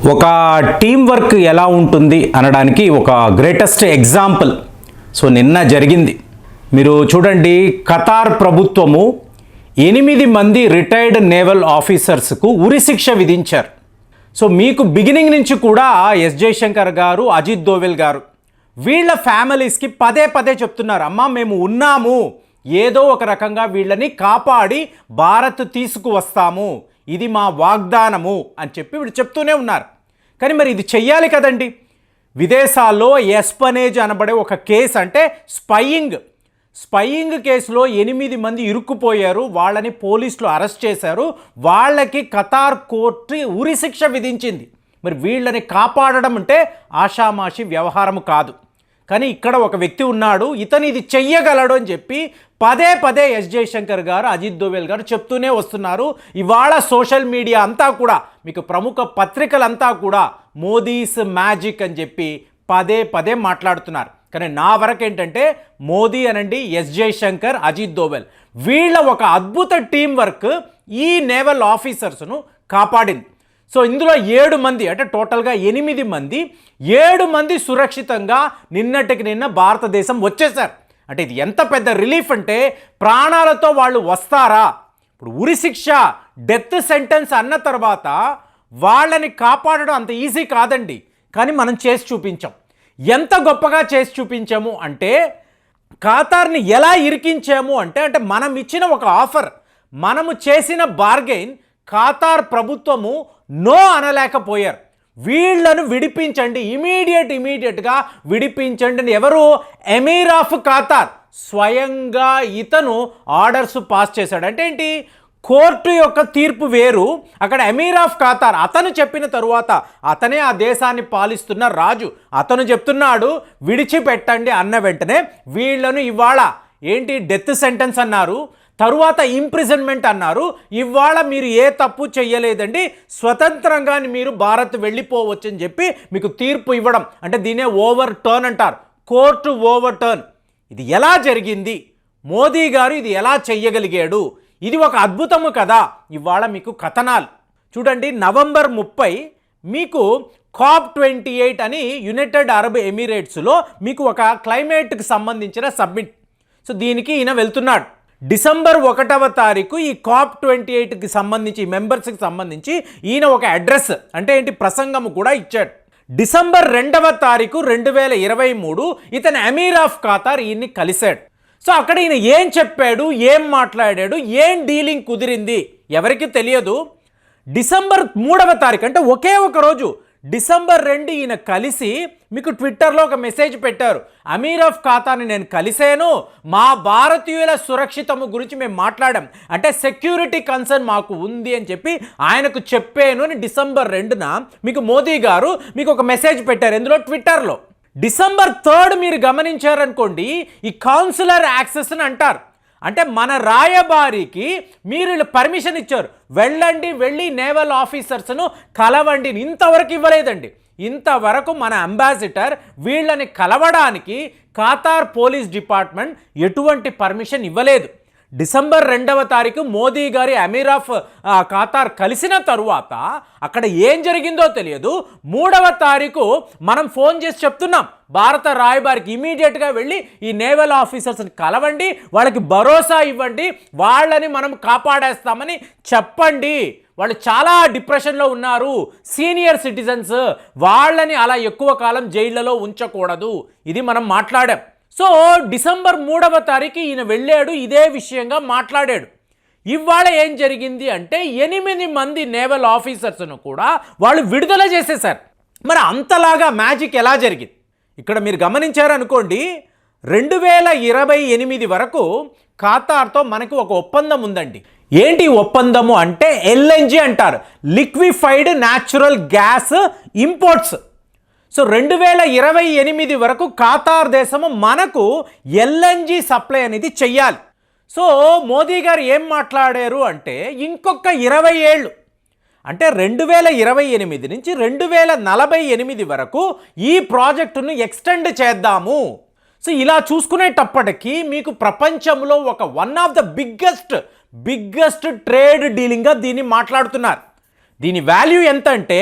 ఒక team work ఎలా ఉంటుంది అనడానికి ఒక గ్రేటెస్ట్ ఎగ్జాంపుల్ నిన్న జరిగింది. మీరు చూడండి, ఖతార్ ప్రభుత్వము 8 మంది రిటైర్డ్ నేవల్ ఆఫీసర్స్కు ఉరిశిక్ష విధించారు. మీకు బిగినింగ్ నుంచి కూడా ఎస్ జయశంకర్ గారు, అజిత్ దోవెల్ గారు వీళ్ళ ఫ్యామిలీస్కి పదే పదే చెప్తున్నారు, అమ్మా మేము ఉన్నాము, ఏదో ఒక రకంగా వీళ్ళని కాపాడి భారత్ తీసుకువస్తాము, ఇది మా వాగ్దానము అని చెప్పి వీళ్ళు చెప్తూనే ఉన్నారు. కానీ మరి ఇది చెయ్యాలి కదండి. విదేశాల్లో ఎస్పనేజ్ అనబడే ఒక కేసు, అంటే స్పయింగ్ కేసులో 8 మంది ఇరుక్కుపోయారు. వాళ్ళని పోలీసులు అరెస్ట్ చేశారు. వాళ్ళకి ఖతార్ కోర్టు ఉరిశిక్ష విధించింది. మరి వీళ్ళని కాపాడడం అంటే ఆషామాషి వ్యవహారము కాదు. కానీ ఇక్కడ ఒక వ్యక్తి ఉన్నాడు, ఇతను ఇది చెయ్యగలడు అని చెప్పి పదే పదే ఎస్ జయశంకర్ గారు, అజిత్ దోవెల్ గారు చెప్తూనే వస్తున్నారు. ఇవాళ సోషల్ మీడియా అంతా కూడా, మీకు ప్రముఖ పత్రికలంతా కూడా మోదీస్ మ్యాజిక్ అని చెప్పి పదే పదే మాట్లాడుతున్నారు. కానీ నా వరకు ఏంటంటే మోదీ అనండి, ఎస్ జయశంకర్, అజిత్ దోవెల్ వీళ్ళ ఒక అద్భుత టీం వర్క్ ఈ నేవల్ ఆఫీసర్స్ను కాపాడింది. ఇందులో 7 మంది, అంటే టోటల్గా 8 మంది, 7 మంది సురక్షితంగా నిన్నటికి నిన్న భారతదేశం వచ్చేసారు. అంటే ఇది ఎంత పెద్ద రిలీఫ్ అంటే, ప్రాణాలతో వాళ్ళు వస్తారా? ఇప్పుడు ఉరిశిక్ష, డెత్ సెంటెన్స్ అన్న తర్వాత వాళ్ళని కాపాడడం అంత ఈజీ కాదండి. కానీ మనం చేసి చూపించాం. ఎంత గొప్పగా చేసి చూపించాము అంటే, ఖతార్ని ఎలా ఇరికించాము అంటే మనం ఇచ్చిన ఒక ఆఫర్, మనము చేసిన బార్గెయిన్ ఖతార్ ప్రభుత్వము నో అనలేకపోయారు. వీళ్లను విడిపించండి, ఇమీడియట్గా విడిపించండి అని ఎవరు? ఎమీర్ ఆఫ్ ఖతార్ స్వయంగా ఇతను ఆర్డర్స్ పాస్ చేశాడు. అంటే ఏంటి? కోర్టు యొక్క తీర్పు వేరు, అక్కడ ఎమీర్ ఆఫ్ ఖతార్ అతను చెప్పిన తరువాత, అతనే ఆ దేశాన్ని పాలిస్తున్న రాజు, అతను చెప్తున్నాడు విడిచిపెట్టండి అన్న వెంటనే వీళ్ళను ఇవాళ ఏంటి డెత్ సెంటెన్స్ అన్నారు, తరువాత ఇంప్రిజన్మెంట్ అన్నారు. ఇవాళ మీరు ఏ తప్పు చెయ్యలేదండి, స్వతంత్రంగా మీరు భారత్ వెళ్ళిపోవచ్చు అని చెప్పి మీకు తీర్పు ఇవ్వడం, అంటే దీనే ఓవర్ టర్న్ అంటారు, కోర్టు ఓవర్ టర్న్. ఇది ఎలా జరిగింది? మోదీ గారు ఇది ఎలా చెయ్యగలిగాడు? ఇది ఒక అద్భుతము కదా. ఇవాళ మీకు కథనాలు చూడండి. నవంబర్ 30 మీకు COP28 అని యునైటెడ్ అరబ్ ఎమిరేట్స్లో మీకు ఒక క్లైమేట్కి సంబంధించిన సబ్మిట్. దీనికి ఈయన వెళ్తున్నాడు. డిసెంబర్ 1వ తారీఖు ఈ COP28కి సంబంధించి, మెంబర్స్కి సంబంధించి ఈయన ఒక అడ్రస్, అంటే ఏంటి, ప్రసంగము కూడా ఇచ్చాడు. డిసెంబర్ 2వ తారీఖు 2023 ఇతను ఎమీర్ ఆఫ్ ఖతార్ ఈయన్ని కలిశాడు. అక్కడ ఈయన ఏం చెప్పాడు, ఏం మాట్లాడాడు, ఏం డీలింగ్ కుదిరింది ఎవరికి తెలియదు. డిసెంబర్ 3వ తారీఖు, అంటే ఒకే ఒక రోజు, డిసెంబర్ 2 ఈయన కలిసి మీకు ట్విట్టర్లో ఒక మెసేజ్ పెట్టారు, అమీర్ ఆఫ్ ఖతార్ని నేను కలిశాను, మా భారతీయుల సురక్షితము గురించి మేము మాట్లాడాం, అంటే సెక్యూరిటీ కన్సర్న్ మాకు ఉంది అని చెప్పి ఆయనకు చెప్పాను అని డిసెంబర్ 2న మీకు మోదీ గారు మీకు ఒక మెసేజ్ పెట్టారు. ఎందులో? ట్విట్టర్లో. డిసెంబర్ 3 మీరు గమనించారనుకోండి, ఈ కౌన్సిలర్ యాక్సెస్ అని అంటారు, అంటే మన రాయబారికి మీరు పర్మిషన్ ఇచ్చారు, వెళ్ళండి, వెళ్ళి నేవల్ ఆఫీసర్స్ను కలవండి. ఇంతవరకు ఇవ్వలేదండి. ఇంతవరకు మన అంబాసిడర్ వీళ్ళని కలవడానికి ఖతార్ పోలీస్ డిపార్ట్మెంట్ ఎటువంటి పర్మిషన్ ఇవ్వలేదు. డిసెంబర్ 2వ తారీఖు మోదీ గారి అమీర్ ఆఫ్ ఖతార్ కలిసిన తరువాత అక్కడ ఏం జరిగిందో తెలియదు. 3వ తారీఖు మనం ఫోన్ చేసి చెప్తున్నాం భారత రాయబారికి, ఇమీడియట్గా వెళ్ళి ఈ నేవల్ ఆఫీసర్స్ని కలవండి, వాళ్ళకి భరోసా ఇవ్వండి, వాళ్ళని మనం కాపాడేస్తామని చెప్పండి, వాళ్ళు చాలా డిప్రెషన్లో ఉన్నారు, సీనియర్ సిటిజన్స్, వాళ్ళని అలా ఎక్కువ కాలం జైళ్లలో ఉంచకూడదు. ఇది మనం మాట్లాడాం. డిసెంబర్ 3వ తారీఖు ఈయన వెళ్ళాడు, ఇదే విషయంగా మాట్లాడాడు. ఇవాళ ఏం జరిగింది అంటే 8 మంది నేవల్ ఆఫీసర్స్ను కూడా వాళ్ళు విడుదల చేసేశారు. మరి అంతలాగా మ్యాజిక్ ఎలా జరిగింది? ఇక్కడ మీరు గమనించారనుకోండి, 2028 వరకు ఖతార్తో మనకు ఒక ఒప్పందం ఉందండి. ఏంటి ఒప్పందము అంటే LNG అంటారు, లిక్విఫైడ్ న్యాచురల్ గ్యాస్ ఇంపోర్ట్స్. 2028 వరకు ఖతార్ దేశము మనకు LNG సప్లై అనేది చెయ్యాలి. మోదీ గారు ఏం మాట్లాడారు అంటే, ఇంకొక 20 ఏళ్ళు, అంటే 2028 నుంచి 2048 వరకు ఈ ప్రాజెక్టును ఎక్స్టెండ్ చేద్దాము. ఇలా చూసుకునేటప్పటికీ మీకు ప్రపంచంలో ఒక one of the biggest trade డీలింగ్గా దీన్ని మాట్లాడుతున్నారు. దీని వాల్యూ ఎంత అంటే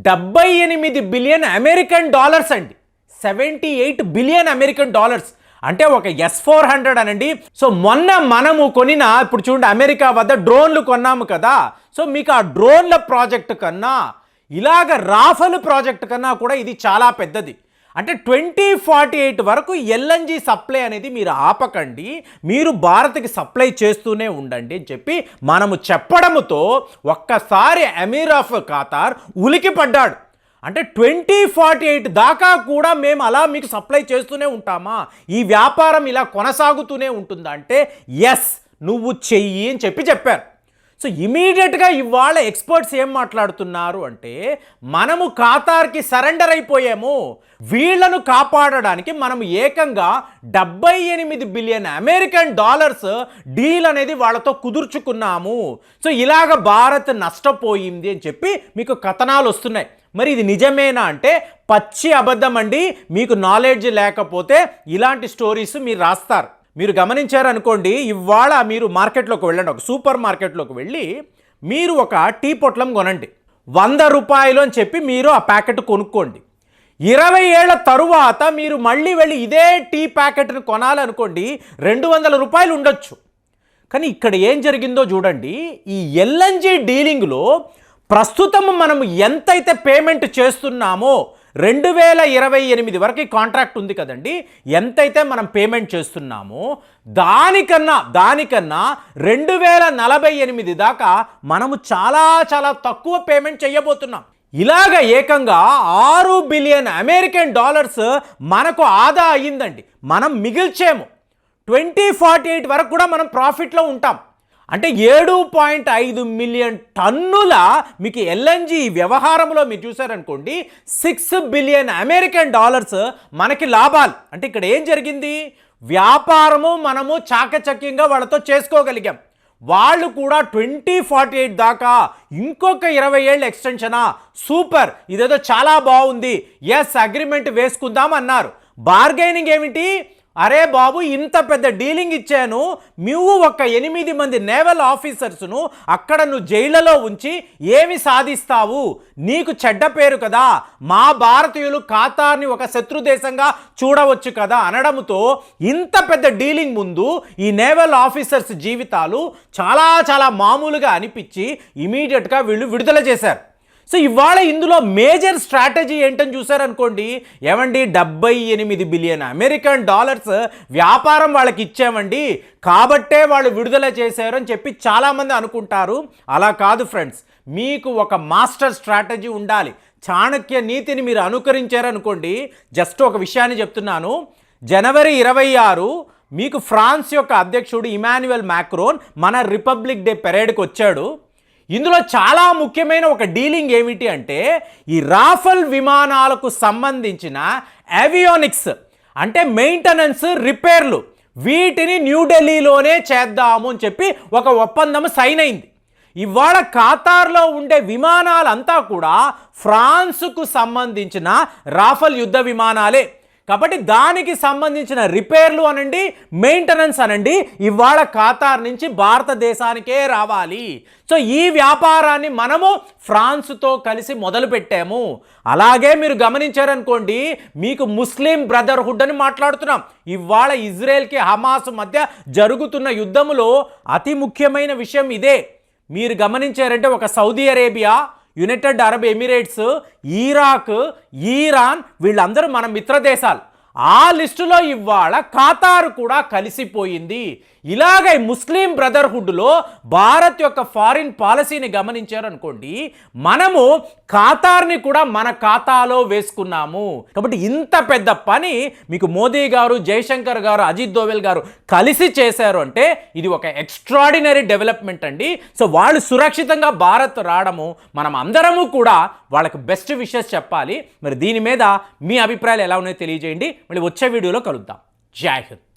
78 బిలియన్ అమెరికన్ డాలర్స్ అండి. 78 బిలియన్ అమెరికన్ డాలర్స్ అంటే ఒక S-400 అనండి. సో మొన్న మనము కొనిన, ఇప్పుడు చూడండి, అమెరికా వద్ద డ్రోన్లు కొన్నాము కదా. సో మీకు ఆ డ్రోన్ల ప్రాజెక్టు కన్నా, ఇలాగ రాఫెల్ ప్రాజెక్టు కన్నా కూడా ఇది చాలా పెద్దది. అంటే 2048 వరకు ఎల్ఎన్జి సప్లై అనేది మీరు ఆపకండి, మీరు భారత్కి సప్లై చేస్తూనే ఉండండి అని చెప్పి మనము చెప్పడంతో ఒక్కసారి అమీర్ ఆఫ్ ఖతార్ ఉలికి పడ్డాడు. అంటే 2048 దాకా కూడా మేము అలా మీకు సప్లై చేస్తూనే ఉంటామా, ఈ వ్యాపారం ఇలా కొనసాగుతూనే ఉంటుందా అంటే ఎస్, నువ్వు చెయ్యి అని చెప్పారు. సో ఇమీడియట్గా ఇవాళ ఎక్స్పర్ట్స్ ఏం మాట్లాడుతున్నారు అంటే, మనము ఖతార్కి సరెండర్ అయిపోయాము, వీళ్లను కాపాడడానికి మనం ఏకంగా 78 బిలియన్ అమెరికన్ డాలర్స్ డీల్ అనేది వాళ్ళతో కుదుర్చుకున్నాము. సో ఇలాగ భారత్ నష్టపోయింది అని చెప్పి మీకు కథనాలు వస్తున్నాయి. మరి ఇది నిజమేనా అంటే పచ్చి అబద్ధం అండి. మీకు నాలెడ్జ్ లేకపోతే ఇలాంటి స్టోరీస్ మీరు రాస్తారు. మీరు గమనించారనుకోండి, ఇవాళ మీరు మార్కెట్లోకి వెళ్ళండి, ఒక సూపర్ మార్కెట్లోకి వెళ్ళి మీరు ఒక టీ పొట్లం కొనండి, 100 రూపాయలు అని చెప్పి మీరు ఆ ప్యాకెట్ కొనుక్కోండి. 20 ఏళ్ల తరువాత మీరు మళ్ళీ వెళ్ళి ఇదే టీ ప్యాకెట్ని కొనాలనుకోండి, 200 రూపాయలు ఉండొచ్చు. కానీ ఇక్కడ ఏం జరిగిందో చూడండి, ఈ ఎల్ఎన్జి డీలింగ్లో ప్రస్తుతం మనం ఎంతైతే పేమెంట్ చేస్తున్నామో, 2028 వరకు కాంట్రాక్ట్ ఉంది కదండి, ఎంతైతే మనం పేమెంట్ చేస్తున్నామో దానికన్నా 2048 దాకా మనము చాలా చాలా తక్కువ పేమెంట్ చేయబోతున్నాం. ఇలాగ ఏకంగా 6 బిలియన్ అమెరికన్ డాలర్స్ మనకు ఆదా అయ్యిందండి. మనం మిగిల్చేము. 2048 వరకు కూడా మనం ప్రాఫిట్లో ఉంటాం. అంటే 7.5 మిలియన్ టన్నుల మీకు ఎల్ఎన్జి వ్యవహారంలో మీరు చూసారనుకోండి, 6 బిలియన్ అమెరికన్ డాలర్స్ మనకి లాభాలు. అంటే ఇక్కడ ఏం జరిగింది, వ్యాపారము మనము చాకచక్యంగా వాళ్ళతో చేసుకోగలిగాం. వాళ్ళు కూడా 2048 దాకా ఇంకొక 20 ఏళ్ళు ఎక్స్టెన్షనా, సూపర్, ఇదేదో చాలా బాగుంది, ఎస్ అగ్రిమెంట్ వేసుకుందాం అన్నారు. బార్గెనింగ్ ఏమిటి, అరే బాబు ఇంత పెద్ద డీలింగ్ ఇచ్చాను, నువ్వు ఒక 8 మంది నేవల్ ఆఫీసర్స్ను అక్కడ నువ్వు జైళ్లలో ఉంచి ఏమి సాధిస్తావు, నీకు చెడ్డ పేరు కదా, మా భారతీయులు ఖతార్ని ఒక శత్రు దేశంగా చూడవచ్చు కదా అనడంతో ఇంత పెద్ద డీలింగ్ ముందు ఈ నేవల్ ఆఫీసర్స్ జీవితాలు చాలా చాలా మామూలుగా అనిపించి ఇమీడియట్గా వీళ్ళు విడుదల చేశారు. సో ఇవాళ ఇందులో మేజర్ స్ట్రాటజీ ఏంటని చూసారనుకోండి, ఏమండి 78 బిలియన్ అమెరికన్ డాలర్స్ వ్యాపారం వాళ్ళకి ఇచ్చామండి కాబట్టే వాళ్ళు విడుదల చేశారు అని చెప్పి చాలామంది అనుకుంటారు. అలా కాదు ఫ్రెండ్స్, మీకు ఒక మాస్టర్ స్ట్రాటజీ ఉండాలి. చాణక్య నీతిని మీరు అనుకరించారనుకోండి, జస్ట్ ఒక విషయాన్ని చెప్తున్నాను, జనవరి 26 మీకు ఫ్రాన్స్ యొక్క అధ్యక్షుడు ఇమాన్యుయల్ మ్యాక్రోన్ మన రిపబ్లిక్ డే పెరేడ్కి వచ్చాడు. ఇందులో చాలా ముఖ్యమైన ఒక డీలింగ్ ఏమిటి అంటే, ఈ రాఫెల్ విమానాలకు సంబంధించిన ఏవియానిక్స్ అంటే మెయింటెనెన్స్, రిపేర్లు, వీటిని న్యూఢిల్లీలోనే చేద్దాము అని చెప్పి ఒక ఒప్పందం సైన్ అయింది. ఇవాళ ఖతార్లో ఉండే విమానాలంతా కూడా ఫ్రాన్స్కు సంబంధించిన రాఫెల్ యుద్ధ విమానాలే. కాబట్టి దానికి సంబంధించిన రిపేర్లు అనండి, మెయింటెనెన్స్ అనండి, ఇవాళ ఖతార్ నుంచి భారతదేశానికే రావాలి. సో ఈ వ్యాపారాన్ని మనము ఫ్రాన్స్తో కలిసి మొదలుపెట్టాము. అలాగే మీరు గమనించారనుకోండి, మీకు ముస్లిం బ్రదర్హుడ్ అని మాట్లాడుతున్నాం. ఇవాళ ఇజ్రాయెల్కి హమాస్ మధ్య జరుగుతున్న యుద్ధములో అతి ముఖ్యమైన విషయం ఇదే. మీరు గమనించారంటే ఒక Saudi Arabia, United Arab Emirates, Iraq, Iran వీళ్ళందరూ మన మిత్ర దేశాలు. ఆ లిస్టులో ఇవాళ ఖతార్ కూడా కలిసిపోయింది. ఇలాగ ముస్లిం బ్రదర్హుడ్లో భారత్ యొక్క ఫారిన్ పాలసీని గమనించారనుకోండి, మనము ఖతార్ని కూడా మన ఖాతాలో వేసుకున్నాము. కాబట్టి ఇంత పెద్ద పని మీకు మోదీ గారు, జయశంకర్ గారు, అజిత్ దోవెల్ గారు కలిసి చేశారు అంటే ఇది ఒక ఎక్స్ట్రాడినరీ డెవలప్మెంట్ అండి. సో వాళ్ళు సురక్షితంగా భారత్ రావడము, మనం అందరము కూడా వాళ్ళకి బెస్ట్ విషెస్ చెప్పాలి. మరి దీని మీద మీ అభిప్రాయాలు ఎలా ఉన్నాయో తెలియజేయండి. మళ్ళీ వచ్చే వీడియోలో కలుద్దాం. జై హింద్.